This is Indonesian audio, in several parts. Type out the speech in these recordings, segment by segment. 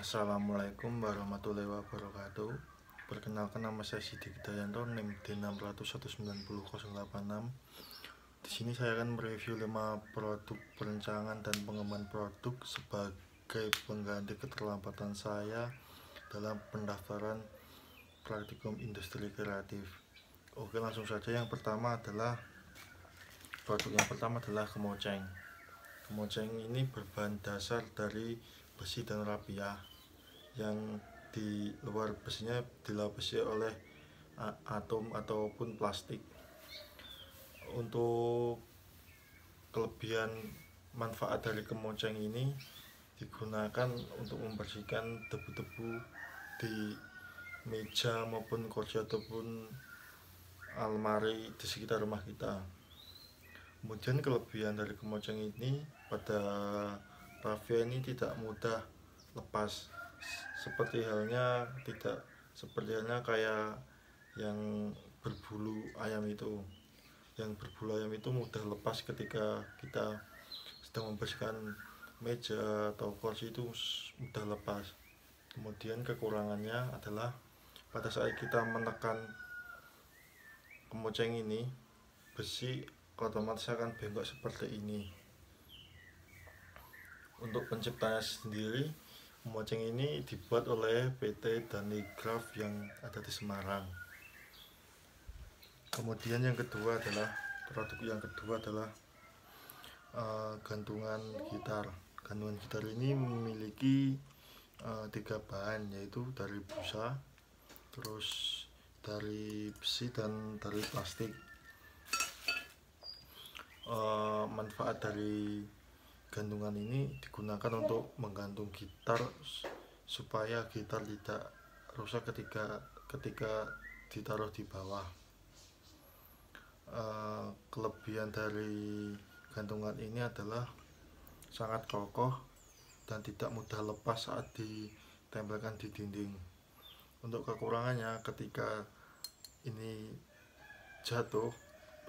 Assalamualaikum warahmatullahi wabarakatuh. Perkenalkan, nama saya Sidik Dayanto, NIM D600190086. Di sini saya akan mereview 5 produk perencanaan dan pengembangan produk sebagai pengganti keterlambatan saya dalam pendaftaran praktikum industri kreatif. Oke, langsung saja. Yang pertama adalah kemoceng. Kemoceng ini berbahan dasar dari besi dan rapiah, yang di luar besinya dilapisi oleh atom ataupun plastik. Untuk kelebihan manfaat dari kemoceng ini digunakan untuk membersihkan debu-debu di meja maupun kursi ataupun almari di sekitar rumah kita. Kemudian kelebihan dari kemoceng ini, pada raffia ini tidak mudah lepas, seperti halnya kayak yang berbulu ayam itu. Yang berbulu ayam itu mudah lepas ketika kita sedang membersihkan meja atau kursi, itu mudah lepas. Kemudian kekurangannya adalah pada saat kita menekan kemoceng ini, besi otomatis akan bengkok seperti ini. Untuk penciptanya sendiri, kemoceng ini dibuat oleh PT Danigraf yang ada di Semarang. Kemudian produk yang kedua adalah gantungan gitar. Gantungan gitar ini memiliki 3 bahan, yaitu dari busa, terus dari besi, dan dari plastik. Manfaat dari gantungan ini digunakan untuk menggantung gitar supaya gitar tidak rusak ketika ditaruh di bawah. Kelebihan dari gantungan ini adalah sangat kokoh dan tidak mudah lepas saat ditempelkan di dinding. Untuk kekurangannya, ketika ini jatuh,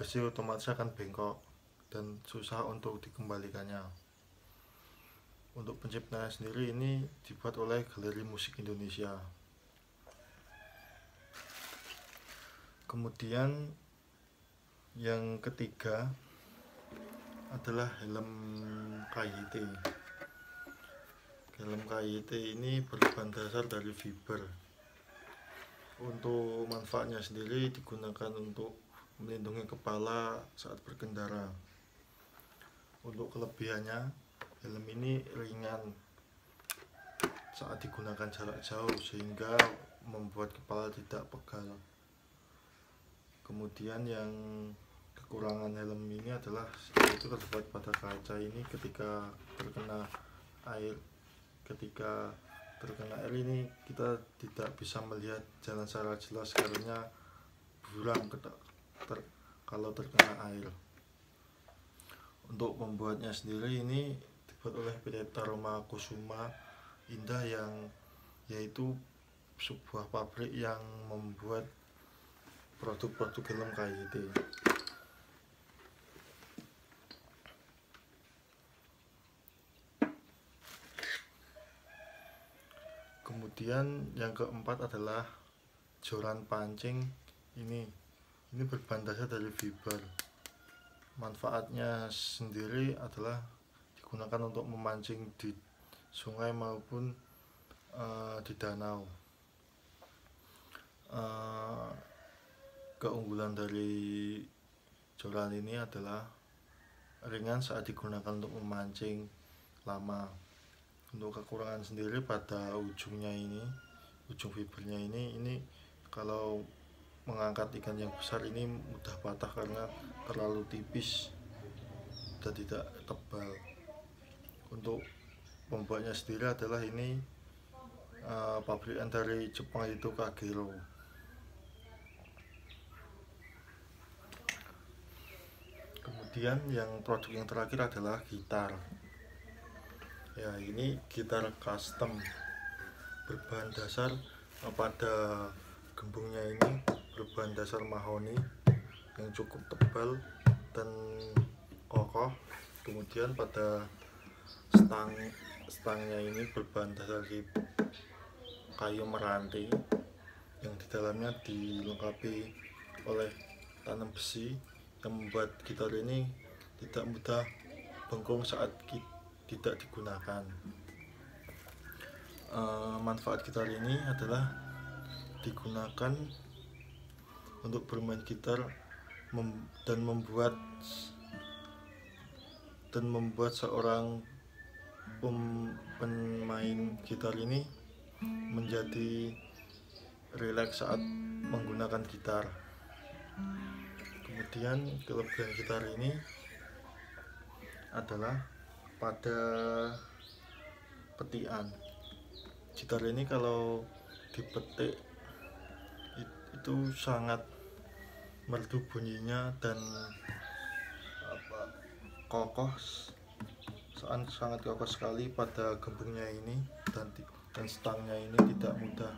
besi otomatis akan bengkok dan susah untuk dikembalikannya. Untuk penciptanya sendiri, ini dibuat oleh Galeri Musik Indonesia. Kemudian yang ketiga adalah helm KYT. Helm KYT ini berbahan dasar dari fiber. Untuk manfaatnya sendiri, digunakan untuk melindungi kepala saat berkendara. Untuk kelebihannya, helm ini ringan saat digunakan jarak jauh, sehingga membuat kepala tidak pegal. Kemudian yang kekurangan helm ini adalah yaitu terdapat pada kaca ini ketika terkena air. Ketika terkena air ini, kita tidak bisa melihat jalan secara jelas karena buram kalau terkena air. Untuk membuatnya sendiri, ini dibuat oleh PT Taroma Kusuma Indah, yaitu sebuah pabrik yang membuat produk-produk helm KYT. Kemudian yang keempat adalah joran pancing. Ini berbahan dasar dari fiber. Manfaatnya sendiri adalah digunakan untuk memancing di sungai maupun di danau. Keunggulan dari joran ini adalah ringan saat digunakan untuk memancing lama. Untuk kekurangan sendiri, pada ujung fibernya ini kalau mengangkat ikan yang besar ini mudah patah karena terlalu tipis dan tidak tebal. Untuk pembuatnya sendiri adalah ini pabrikan dari Jepang, yaitu Kagero. Kemudian produk yang terakhir adalah gitar. Ya, ini gitar custom berbahan dasar pada gembungnya ini berbahan dasar mahoni yang cukup tebal dan kokoh. Kemudian pada stangnya ini berbahan dasar kayu meranti yang di dalamnya dilengkapi oleh tanam besi yang membuat gitar ini tidak mudah bengkung saat tidak digunakan. Manfaat gitar ini adalah digunakan untuk bermain gitar dan membuat seorang pemain gitar ini menjadi rileks saat menggunakan gitar. Kemudian kelebihan gitar ini adalah pada petikan. Gitar ini kalau dipetik itu sangat merdu bunyinya dan kokoh, sangat kokoh sekali pada gembungnya ini, dan stangnya ini tidak mudah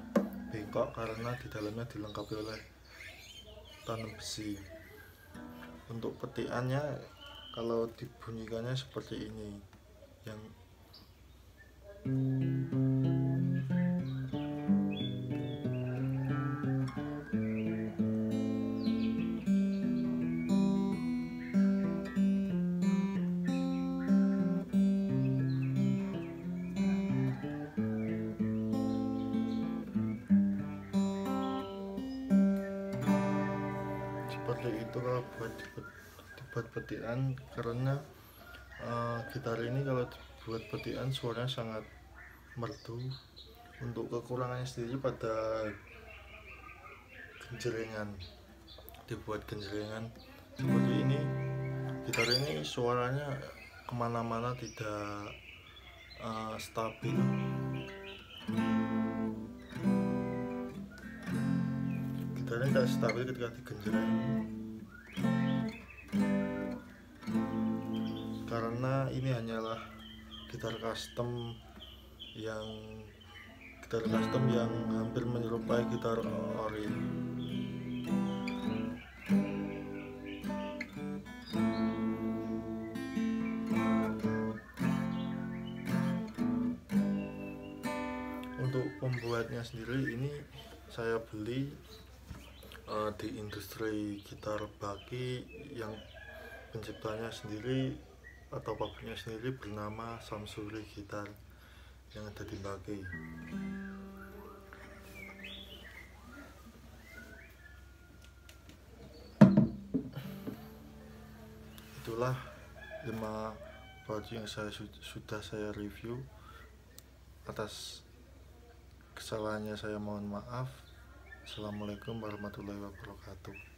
bengkok karena di dalamnya dilengkapi oleh tanam besi. Untuk petikannya kalau dibunyikannya seperti ini, yang seperti itu kalau dibuat petikan, karena gitar ini kalau dibuat petikan suaranya sangat merdu. Untuk kekurangannya sendiri pada genjrengan, dibuat genjrengan seperti ini, gitar ini suaranya kemana-mana tidak stabil. Gitarnya tidak stabil ketika digenjreng karena ini hanyalah gitar custom yang hampir menyerupai gitar ori. Untuk pembuatnya sendiri ini saya beli di industri gitar Baki yang penciptanya sendiri atau pabriknya sendiri bernama Samsuri Gitar yang ada di Baki. Itulah 5 baju yang sudah saya review. Atas kesalahannya saya mohon maaf. Assalamualaikum warahmatullahi wabarakatuh.